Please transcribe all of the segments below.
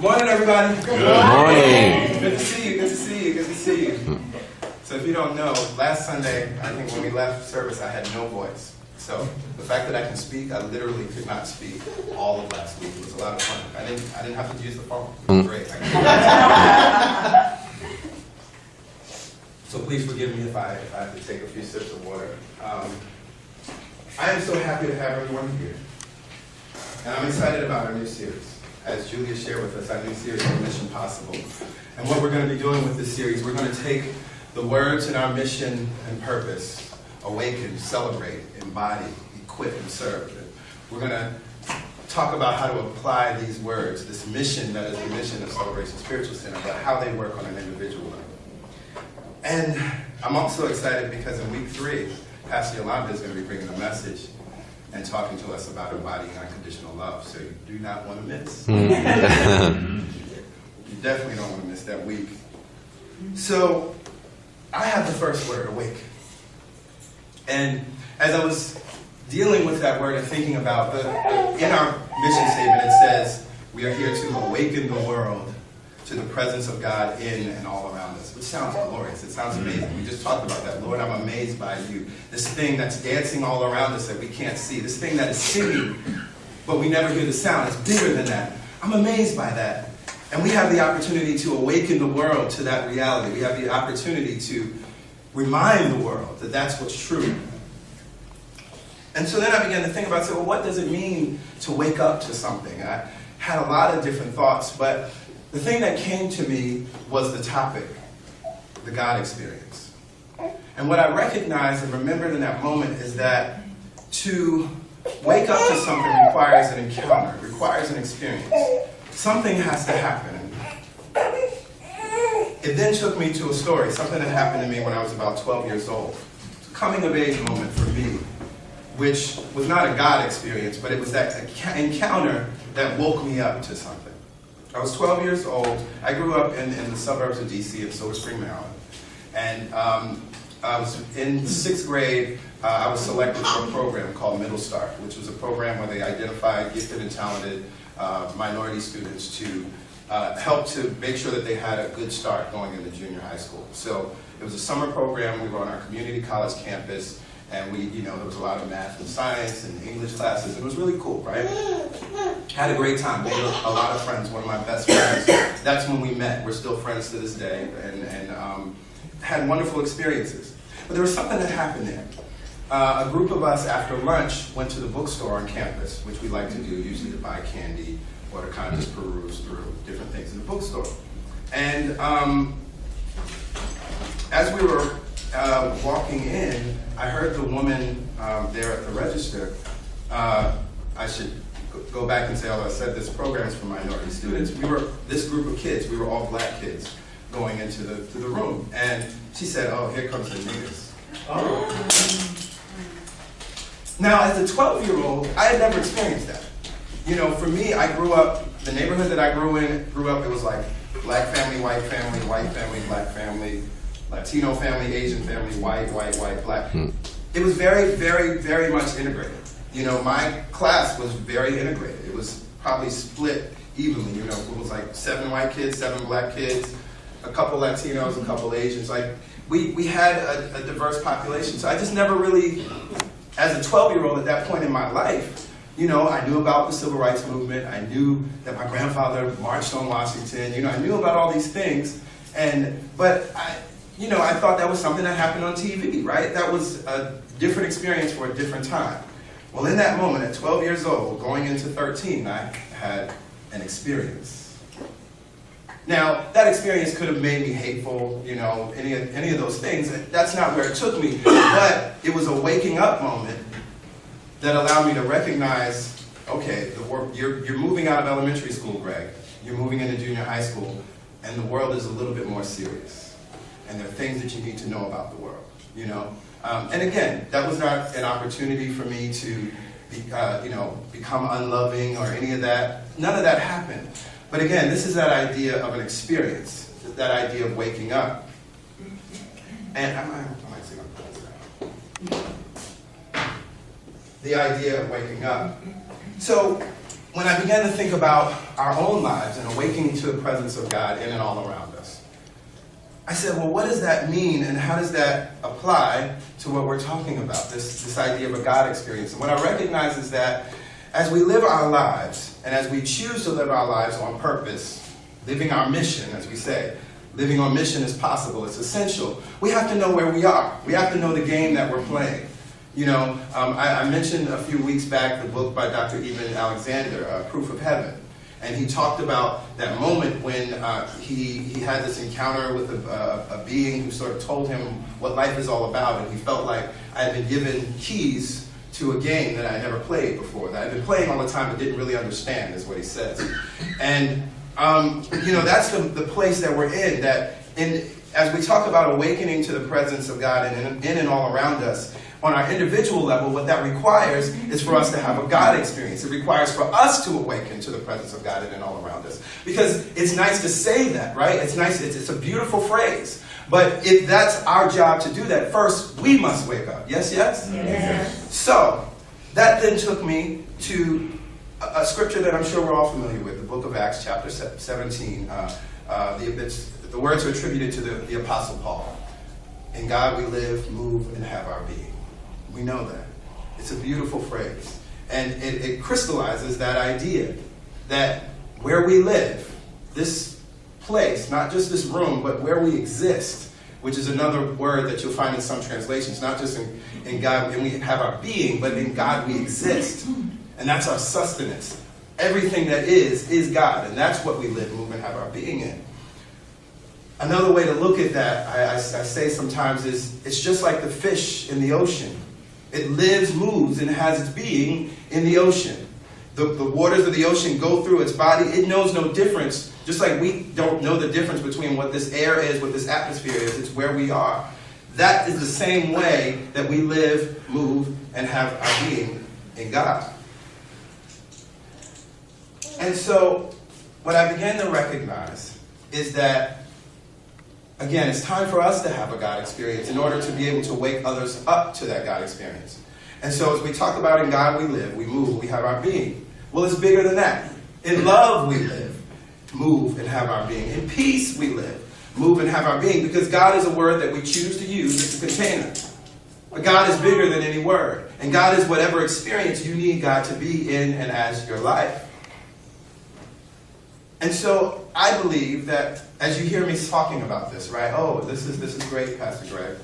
Morning, everybody. Good morning. Good to see you. Good to see you. Good to see you. So if you don't know, last Sunday, I think when we left service, I had no voice. So the fact that I can speak, I literally could not speak all of last week. It was a lot of fun. I didn't have to use the phone. It was great. So please forgive me if I have to take a few sips of water. I am so happy to have everyone here. And I'm excited about our new series. As Julia shared with us, our new series is Mission Possible. And what we're going to be doing with this series, we're going to take the words in our mission and purpose, awaken, celebrate, embody, equip, and serve. And we're going to talk about how to apply these words, this mission that is the mission of Celebration Spiritual Center, but how they work on an individual level. And I'm also excited because in week 3, Pastor Yolanda is going to be bringing a message and talking to us about embodying unconditional love. So you do not want to miss. You definitely don't want to miss that week. So I have the first word, awake. And as I was dealing with that word and thinking about in our mission statement, it says, we are here to awaken the world to the presence of God in and all around us, which sounds glorious. It sounds amazing. We just talked about that. Lord, I'm amazed by you. This thing that's dancing all around us that we can't see. This thing that is singing, but we never hear the sound. It's bigger than that. I'm amazed by that. And we have the opportunity to awaken the world to that reality. We have the opportunity to remind the world that that's what's true. And so then I began to think about, well, what does it mean to wake up to something? I had a lot of different thoughts, but the thing that came to me was the topic, the God experience. And what I recognized and remembered in that moment is that to wake up to something requires an encounter, requires an experience. Something has to happen. It then took me to a story, something that happened to me when I was about 12 years old. It's a coming of age moment for me, which was not a God experience, but it was that encounter that woke me up to something. I was 12 years old. I grew up in the suburbs of D.C. in Silver Spring, Maryland. And I was in 6th grade. I was selected for a program called Middle Start, which was a program where they identified gifted and talented minority students to help to make sure that they had a good start going into junior high school. So it was a summer program. We were on our community college campus. And there was a lot of math and science and English classes. It was really cool, right? Had a great time. Made a lot of friends. One of my best friends. That's when we met. We're still friends to this day, and had wonderful experiences. But there was something that happened there. A group of us, after lunch, went to the bookstore on campus, which we like to do, usually to buy candy or to kind of just peruse through different things in the bookstore. And as we were walking in, I heard the woman there at the register. I should go back and say, I said this program is for minority students. We were this group of kids. We were all black kids going into the room, and she said, "Oh, here comes the niggas." Oh. Now, as a 12-year-old, I had never experienced that. For me, I grew up. The neighborhood that I grew up. It was like black family, white family, black family. Latino family, Asian family, white, black. It was very, very, very much integrated. My class was very integrated. It was probably split evenly. It was like 7 white kids, 7 black kids, a couple Latinos, a couple Asians. Like we had a diverse population. So I just never really, as a 12-year-old at that point in my life, I knew about the civil rights movement. I knew that my grandfather marched on Washington. I knew about all these things. But I thought that was something that happened on TV, right? That was a different experience for a different time. Well, in that moment, at 12 years old, going into 13, I had an experience. Now, that experience could have made me hateful, any of those things. That's not where it took me. But it was a waking up moment that allowed me to recognize, okay, you're moving out of elementary school, Greg. You're moving into junior high school, and the world is a little bit more serious. And there are things that you need to know about the world, And again, that was not an opportunity for me to, become unloving or any of that. None of that happened. But again, this is that idea of an experience, that idea of waking up. And I might say the idea of waking up. So when I began to think about our own lives and awakening to the presence of God in and all around us, I said, well, what does that mean and how does that apply to what we're talking about, this idea of a God experience? And what I recognize is that as we live our lives and as we choose to live our lives on purpose, living our mission, as we say, living on mission is possible, it's essential. We have to know where we are. We have to know the game that we're playing. You know, I mentioned a few weeks back the book by Dr. Eben Alexander, Proof of Heaven. And he talked about that moment when he had this encounter with a being who sort of told him what life is all about. And he felt like I had been given keys to a game that I had never played before, that I'd been playing all the time but didn't really understand, is what he says. And, you know, that's the place that we're in, that as we talk about awakening to the presence of God in and all around us, on our individual level, what that requires is for us to have a God experience. It requires for us to awaken to the presence of God in and all around us. Because it's nice to say that, right? It's nice, it's a beautiful phrase. But if that's our job to do that, first we must wake up. Yes, yes? Yes. So, that then took me to a scripture that I'm sure we're all familiar with, the book of Acts, chapter 17. The words are attributed to the Apostle Paul. In God we live, move, and have our being. We know that. It's a beautiful phrase. And it crystallizes that idea that where we live, this place, not just this room, but where we exist, which is another word that you'll find in some translations, not just in God, and we have our being, but in God we exist. And that's our sustenance. Everything that is God, and that's what we live, move, and have our being in. Another way to look at that, I say sometimes, is it's just like the fish in the ocean. It lives, moves, and has its being in the ocean. The waters of the ocean go through its body. It knows no difference. Just like we don't know the difference between what this air is, what this atmosphere is. It's where we are. That is the same way that we live, move, and have our being in God. And so, what I began to recognize is that, again, it's time for us to have a God experience in order to be able to wake others up to that God experience. And so as we talk about in God we live, we move, we have our being. Well, it's bigger than that. In love we live, move, and have our being. In peace we live, move, and have our being. Because God is a word that we choose to use as a container. But God is bigger than any word. And God is whatever experience you need God to be in and as your life. And so I believe that as you hear me talking about this, right? Oh, this is great, Pastor Greg.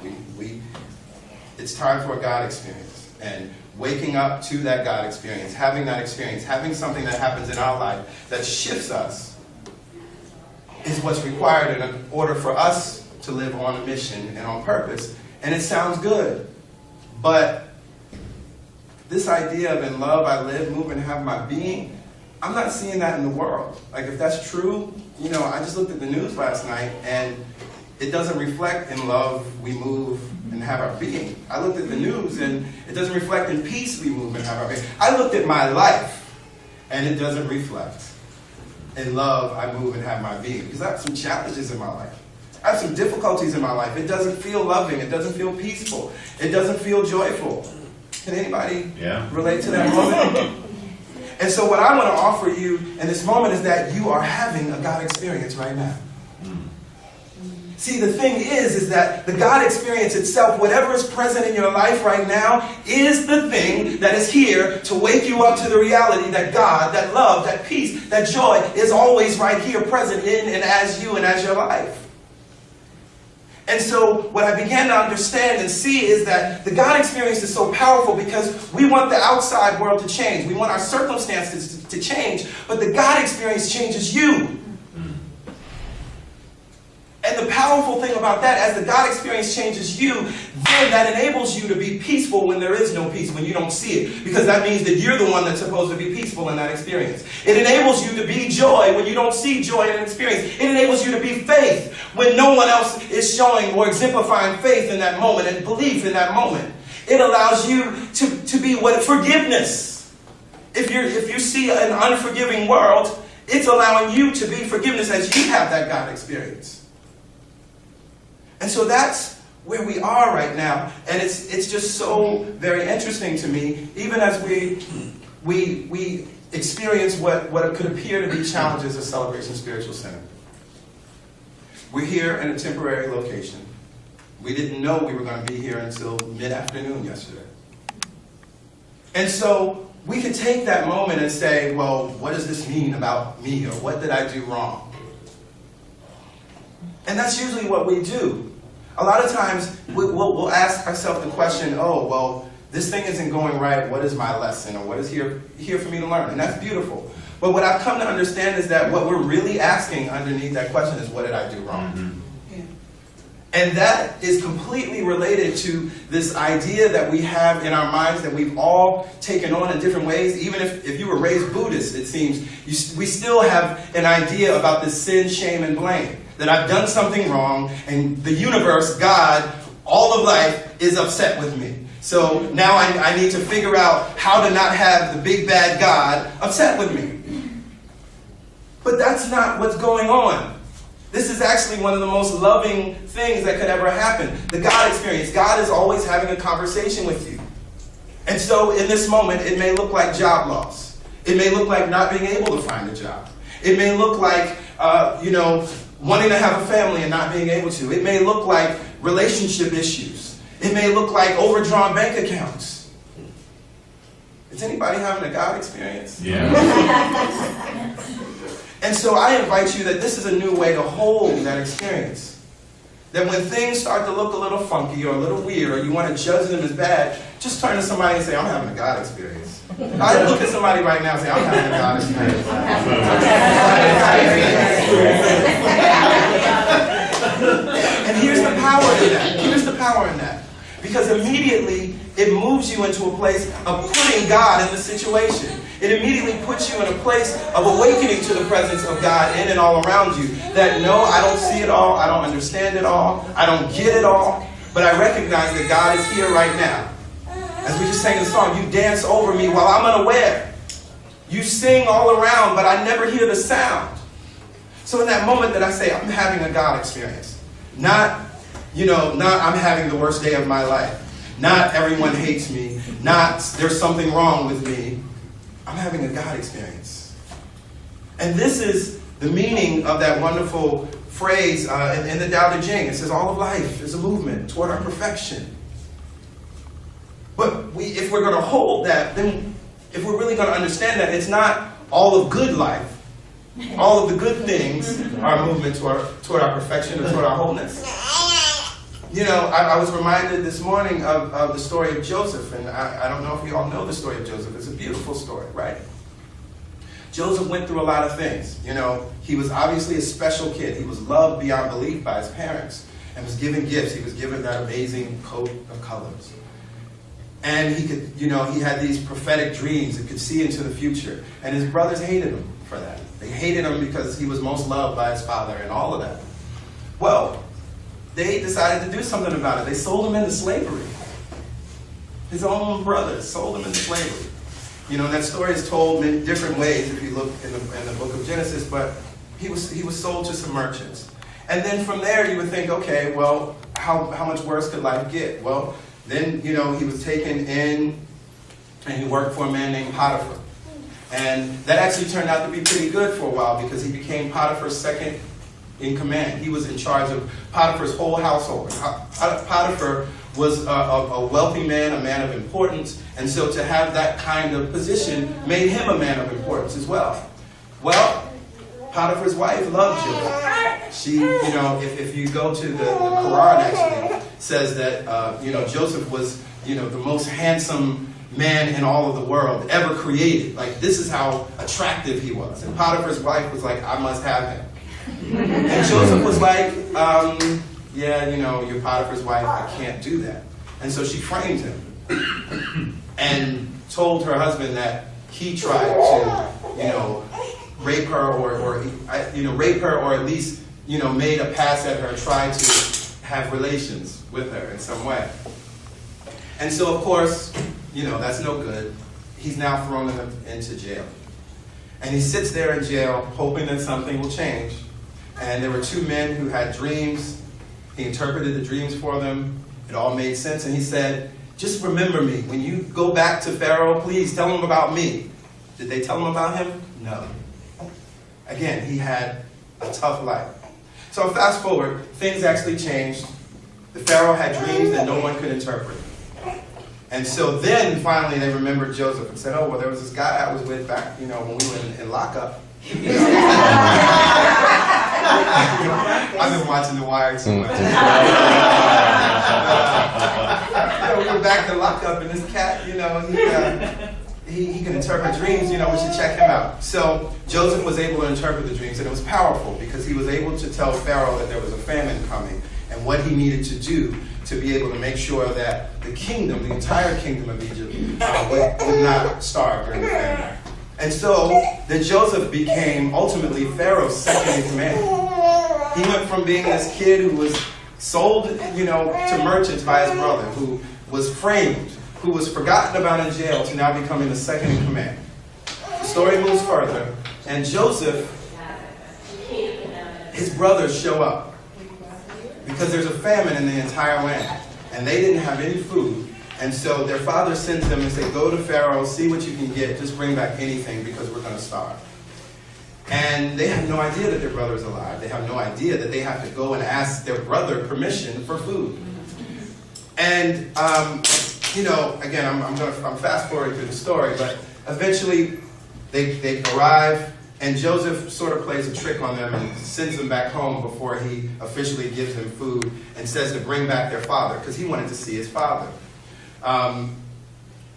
It's time for a God experience. And waking up to that God experience, having something that happens in our life that shifts us is what's required in order for us to live on a mission and on purpose. And it sounds good. But this idea of in love I live, move, and have my being, I'm not seeing that in the world. Like, if that's true, you know, I just looked at the news last night, and it doesn't reflect in love, we move, and have our being. I looked at the news, and it doesn't reflect in peace, we move, and have our being. I looked at my life, and it doesn't reflect in love, I move, and have my being. Because I have some challenges in my life. I have some difficulties in my life. It doesn't feel loving. It doesn't feel peaceful. It doesn't feel joyful. Can anybody relate to that moment? And so what I want to offer you in this moment is that you are having a God experience right now. See, the thing is that the God experience itself, whatever is present in your life right now, is the thing that is here to wake you up to the reality that God, that love, that peace, that joy is always right here present in and as you and as your life. And so what I began to understand and see is that the God experience is so powerful because we want the outside world to change. We want our circumstances to change. But the God experience changes you. And the powerful thing about that, as the God experience changes you, then that enables you to be peaceful when there is no peace, when you don't see it. Because that means that you're the one that's supposed to be peaceful in that experience. It enables you to be joy when you don't see joy in an experience. It enables you to be faith when no one else is showing or exemplifying faith in that moment and belief in that moment. It allows you to be forgiveness. If you see an unforgiving world, it's allowing you to be forgiveness as you have that God experience. And so that's where we are right now. And it's just so very interesting to me, even as we experience what could appear to be challenges at Celebration Spiritual Center. We're here in a temporary location. We didn't know we were going to be here until mid-afternoon yesterday. And so we could take that moment and say, well, what does this mean about me, or what did I do wrong? And that's usually what we do. A lot of times we'll ask ourselves the question, oh, well, this thing isn't going right. What is my lesson, or what is here for me to learn? And that's beautiful. But what I've come to understand is that what we're really asking underneath that question is, what did I do wrong? Mm-hmm. And that is completely related to this idea that we have in our minds that we've all taken on in different ways. Even if you were raised Buddhist, it seems, we still have an idea about this sin, shame, and blame. That I've done something wrong, and the universe, God, all of life is upset with me. So now I need to figure out how to not have the big bad God upset with me. But that's not what's going on. This is actually one of the most loving things that could ever happen. The God experience. God is always having a conversation with you. And so in this moment, it may look like job loss. It may look like not being able to find a job. It may look like, wanting to have a family and not being able to. It may look like relationship issues. It may look like overdrawn bank accounts. Is anybody having a God experience? Yeah. And so I invite you that this is a new way to hold that experience. That when things start to look a little funky or a little weird, or you want to judge them as bad, just turn to somebody and say, I'm having a God experience. I look at somebody right now and say, I'm having a God experience. And here's the power in that. Here's the power in that. Because immediately it moves you into a place of putting God in the situation. It immediately puts you in a place of awakening to the presence of God in and all around you. That no, I don't see it all, I don't understand it all, I don't get it all, but I recognize that God is here right now. As we just sang the song, you dance over me while I'm unaware. You sing all around, but I never hear the sound. So in that moment that I say, I'm having a God experience. Not I'm having the worst day of my life. Not everyone hates me. Not there's something wrong with me. I'm having a God experience. And this is the meaning of that wonderful phrase in the Tao Te Ching. It says all of life is a movement toward our perfection. But if we're going to hold that, then if we're really going to understand that, it's not all of good life. All of the good things are a movement toward our perfection or toward our wholeness. I was reminded this morning of the story of Joseph, and I don't know if you all know the story of Joseph. It's a beautiful story, right? Joseph went through a lot of things. He was obviously a special kid. He was loved beyond belief by his parents and was given gifts. He was given that amazing coat of colors. And he could, he had these prophetic dreams and could see into the future. And his brothers hated him for that. They hated him because he was most loved by his father and all of that. Well, they decided to do something about it. They sold him into slavery. His own brothers sold him into slavery. That story is told in different ways if you look in the book of Genesis, but he was sold to some merchants. And then from there you would think, okay, well, how much worse could life get? Well, then, he was taken in and he worked for a man named Potiphar. And that actually turned out to be pretty good for a while because he became Potiphar's second in command. He was in charge of Potiphar's whole household. Potiphar was a wealthy man, a man of importance, and so to have that kind of position made him a man of importance as well. Well, Potiphar's wife loved Joseph. She, if you go to the Quran, actually says that, Joseph was, the most handsome man in all of the world ever created. Like, this is how attractive he was. And Potiphar's wife was like, I must have him. And Joseph was like, you're Potiphar's wife, I can't do that. And so she framed him and told her husband that he tried to, rape her or at least, made a pass at her, tried to have relations with her in some way. And so, of course, that's no good. He's now thrown into jail. And he sits there in jail hoping that something will change. And there were two men who had dreams. He interpreted the dreams for them. It all made sense. And he said, just remember me. When you go back to Pharaoh, please tell him about me. Did they tell him about him? No. Again, he had a tough life. So fast forward, things actually changed. The Pharaoh had dreams that no one could interpret. And so then finally they remembered Joseph and said, oh, well, there was this guy I was with back, when we were in lockup. I've been watching The Wire too much. We were back in lockup, and this cat, he can interpret dreams, we should check him out. So Joseph was able to interpret the dreams, and it was powerful because he was able to tell Pharaoh that there was a famine coming and what he needed to do to be able to make sure that the kingdom, the entire kingdom of Egypt, would not starve during the famine. And so then Joseph became ultimately Pharaoh's second in command. He went from being this kid who was sold, to merchants by his brother, who was framed, who was forgotten about in jail, to now becoming the second in command. The story moves further, and Joseph, his brothers show up because there's a famine in the entire land, and they didn't have any food. And so their father sends them and says, go to Pharaoh, see what you can get, just bring back anything because we're going to starve. And they have no idea that their brother's alive. They have no idea that they have to go and ask their brother permission for food. And, again, I'm fast forwarding through the story, but eventually they arrive, and Joseph sort of plays a trick on them and sends them back home before he officially gives them food and says to bring back their father because he wanted to see his father.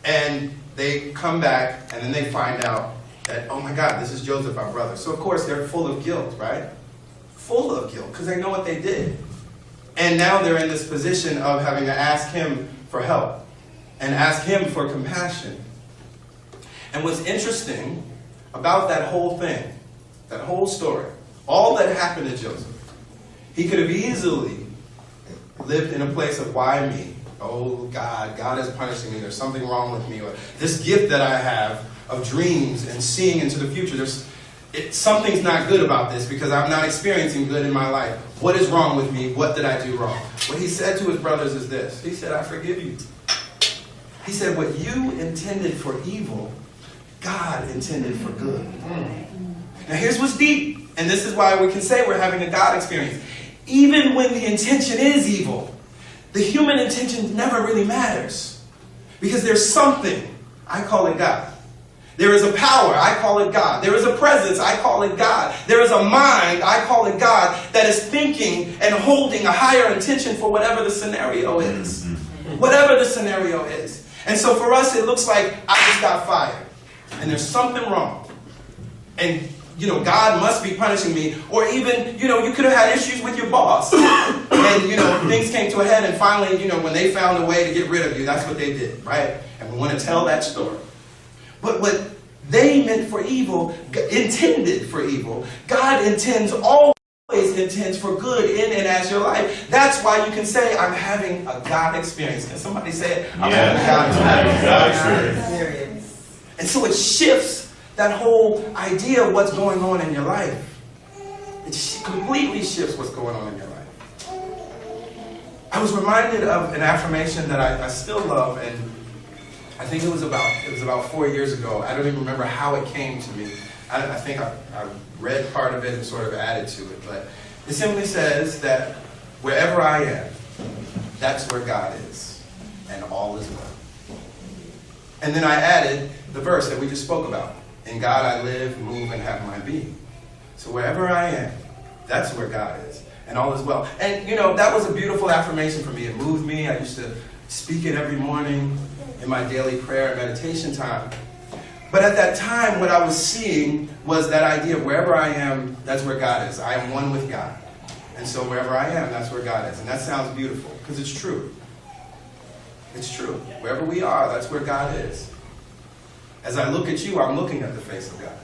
And they come back, and then they find out that, oh my God, this is Joseph, our brother. So of course they're full of guilt, right? Full of guilt, because they know what they did. And now they're in this position of having to ask him for help and ask him for compassion. And what's interesting about that whole thing, that whole story, all that happened to Joseph, he could have easily lived in a place of why me? Oh God is punishing me. There's something wrong with me. Or this gift that I have of dreams and seeing into the future, something's not good about this because I'm not experiencing good in my life. What is wrong with me? What did I do wrong? What he said to his brothers is this. He said, I forgive you. He said, what you intended for evil, God intended for good. Now here's what's deep, and this is why we can say we're having a God experience. Even when the intention is evil, the human intention never really matters. Because there's something, I call it God. There is a power, I call it God. There is a presence, I call it God. There is a mind, I call it God, that is thinking and holding a higher intention for whatever the scenario is. Whatever the scenario is. And so for us, it looks like I just got fired. And there's something wrong. And, God must be punishing me. Or even, you could have had issues with your boss. And, things came to a head. And finally, when they found a way to get rid of you, that's what they did, right? And we want to tell that story. But what they meant for evil, intended for evil, God always intends for good in and as your life. That's why you can say, I'm having a God experience. Can somebody say it? I'm having a God experience. And so it shifts that whole idea of what's going on in your life. It completely shifts what's going on in your life. I was reminded of an affirmation that I still love, and I think it was about 4 years ago. I don't even remember how it came to me. I think I read part of it and sort of added to it. But it simply says that wherever I am, that's where God is, and all is well. And then I added the verse that we just spoke about. In God I live, move, and have my being. So wherever I am, that's where God is, and all is well. And that was a beautiful affirmation for me. It moved me. I used to speak it every morning in my daily prayer and meditation time. But at that time, what I was seeing was that idea of wherever I am, that's where God is. I am one with God. And so wherever I am, that's where God is. And that sounds beautiful, because it's true. It's true. Wherever we are, that's where God is. As I look at you, I'm looking at the face of God.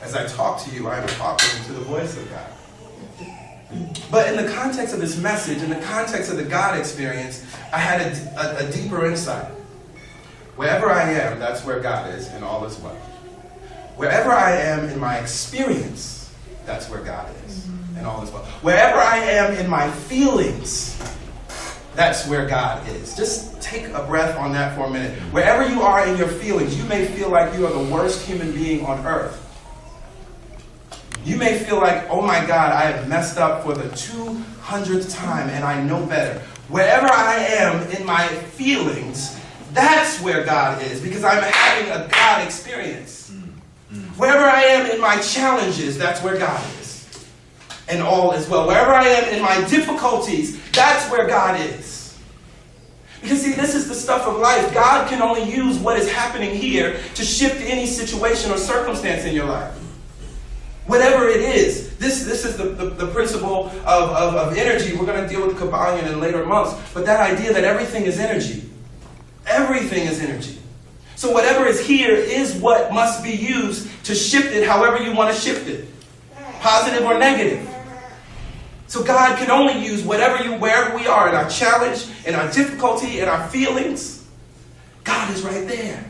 As I talk to you, I am talking to the voice of God. But in the context of this message, in the context of the God experience, I had a deeper insight. Wherever I am, that's where God is, and all is well. Wherever I am in my experience, that's where God is, and all is well. Wherever I am in my feelings, That's where God is. Just take a breath on that for a minute. Wherever you are in your feelings, you may feel like you are the worst human being on earth. You may feel like, oh my God, I have messed up for the 200th time and I know better. Wherever I am in my feelings, that's where God is, because I'm having a God experience. Wherever I am in my challenges, that's where God is. And all is well. Wherever I am in my difficulties, that's where God is. Because see, this is the stuff of life. God can only use what is happening here to shift any situation or circumstance in your life. Whatever it is, this is the principle of energy. We're going to deal with Kabbalion in later months. But that idea that everything is energy. Everything is energy. So whatever is here is what must be used to shift it however you want to shift it. Positive or negative. So God can only use wherever we are in our challenge, in our difficulty, in our feelings. God is right there.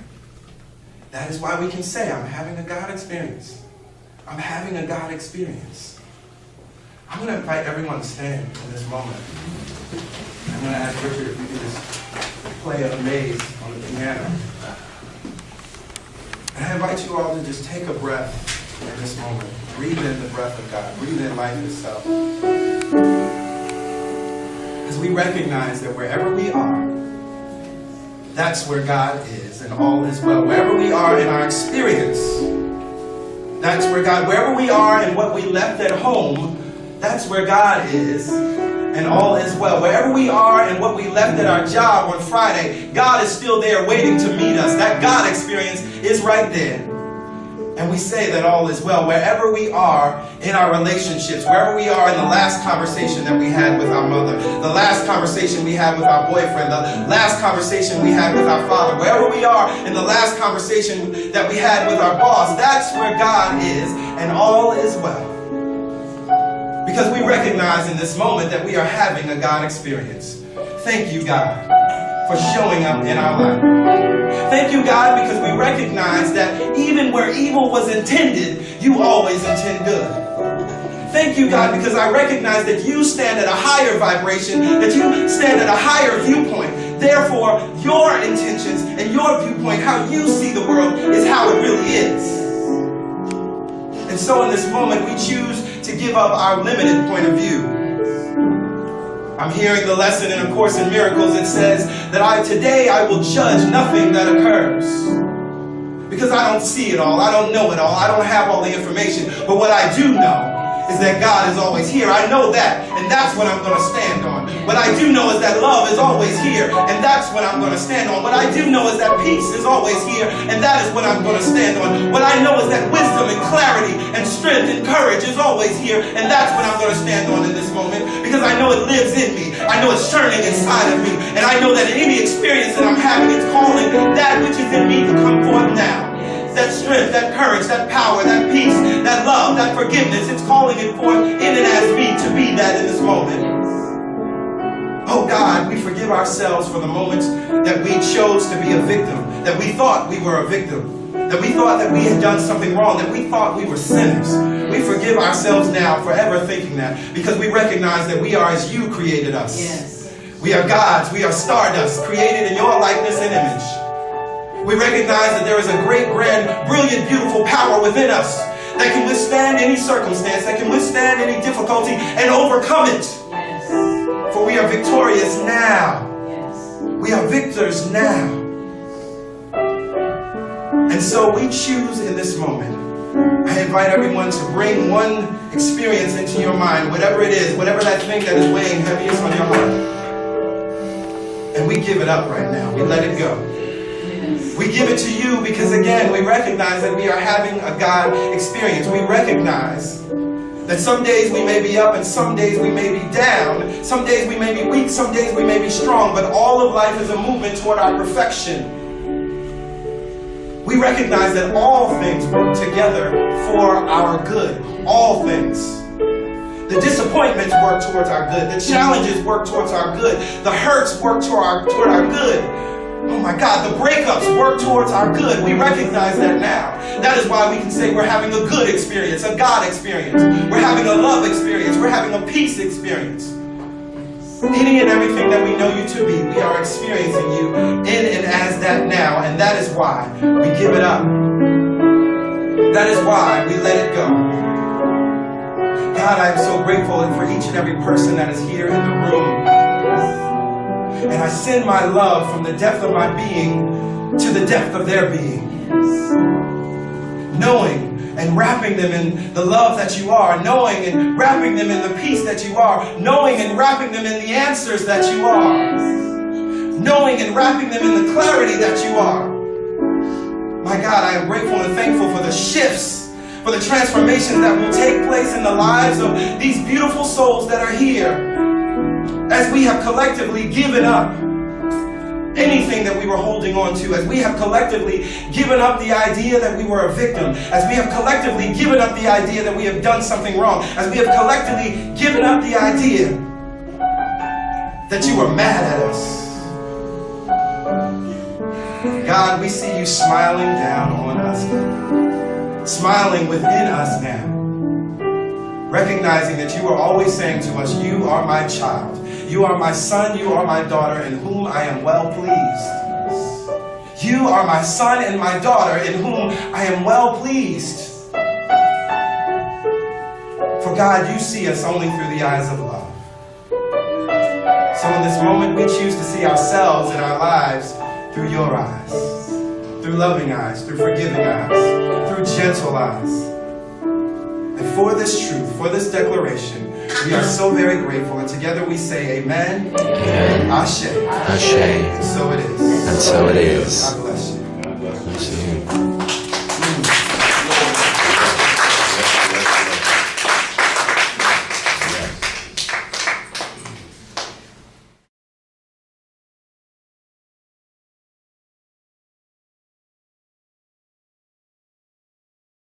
That is why we can say, I'm having a God experience. I'm having a God experience. I'm going to invite everyone to stand in this moment. I'm going to ask Richard if you could just play a maze on the piano. And I invite you all to just take a breath in this moment. Breathe in the breath of God. Breathe in life itself. As we recognize that wherever we are, that's where God is and all is well. Wherever we are in our experience, that's where God, wherever we are and what we left at home, that's where God is and all is well. Wherever we are and what we left at our job on Friday, God is still there waiting to meet us. That God experience is right there. And we say that all is well. Wherever we are in our relationships, wherever we are in the last conversation that we had with our mother, the last conversation we had with our boyfriend, the last conversation we had with our father, wherever we are in the last conversation that we had with our boss, that's where God is and all is well. Because we recognize in this moment that we are having a God experience. Thank you, God, for showing up in our life. Thank you, God, because we recognize that even where evil was intended, you always intend good. Thank you, God, because I recognize that you stand at a higher vibration, that you stand at a higher viewpoint. Therefore, your intentions and your viewpoint, how you see the world, is how it really is. And so in this moment, we choose to give up our limited point of view. I'm hearing the lesson in A Course in Miracles. It says that today I will judge nothing that occurs. Because I don't see it all. I don't know it all. I don't have all the information. But what I do know is that God is always here. I know that, and that's what I'm going to stand on. What I do know is that love is always here, and that's what I'm going to stand on. What I do know is that peace is always here, and that is what I'm going to stand on. What I know is that wisdom and clarity and strength and courage is always here, and that's what I'm going to stand on in this moment, because I know it lives in me. I know it's churning inside of me, and I know that in any experience that I'm having, it's calling that which is in me to come forth now. That strength, that courage, that power, that peace, that love, that forgiveness, it's calling it forth in and as me to be that in this moment. Oh God, we forgive ourselves for the moments that we chose to be a victim, that we thought we were a victim, that we thought that we had done something wrong, that we thought we were sinners. We forgive ourselves now forever thinking that, because we recognize that we are as you created us. Yes. We are gods, we are stardust, created in your likeness and image. We recognize that there is a great, grand, brilliant, beautiful power within us that can withstand any circumstance, that can withstand any difficulty and overcome it. Yes. For we are victorious now. Yes. We are victors now. And so we choose in this moment. I invite everyone to bring one experience into your mind, whatever it is, whatever that thing that is weighing heaviest on your heart. And we give it up right now. We let it go. We give it to you because, again, we recognize that we are having a God experience. We recognize that some days we may be up and some days we may be down. Some days we may be weak, some days we may be strong. But all of life is a movement toward our perfection. We recognize that all things work together for our good. All things. The disappointments work towards our good. The challenges work towards our good. The hurts work toward our good. Oh my God, the breakups work towards our good. We recognize that now. That is why we can say we're having a good experience, a God experience. We're having a love experience. We're having a peace experience. Any and everything that we know you to be, we are experiencing you in and as that now, and that is why we give it up. That is why we let it go. God, I am so grateful for each and every person that is here in the room. And I send my love from the depth of my being to the depth of their being. Knowing and wrapping them in the love that you are, knowing and wrapping them in the peace that you are, knowing and wrapping them in the answers that you are, knowing and wrapping them in the clarity that you are. My God, I am grateful and thankful for the shifts, for the transformations that will take place in the lives of these beautiful souls that are here as we have collectively given up anything that we were holding on to, as we have collectively given up the idea that we were a victim, as we have collectively given up the idea that we have done something wrong, as we have collectively given up the idea that you were mad at us. God, we see you smiling down on us now, smiling within us now, recognizing that you are always saying to us, you are my child. You are my son, you are my daughter, in whom I am well pleased. You are my son and my daughter, in whom I am well pleased. For God, you see us only through the eyes of love. So in this moment, we choose to see ourselves and our lives through your eyes, through loving eyes, through forgiving eyes, through gentle eyes. And for this truth, for this declaration, we are so very grateful, and together we say amen, Amen. Ashe. Ashe. And so it is. And so it is. God bless you.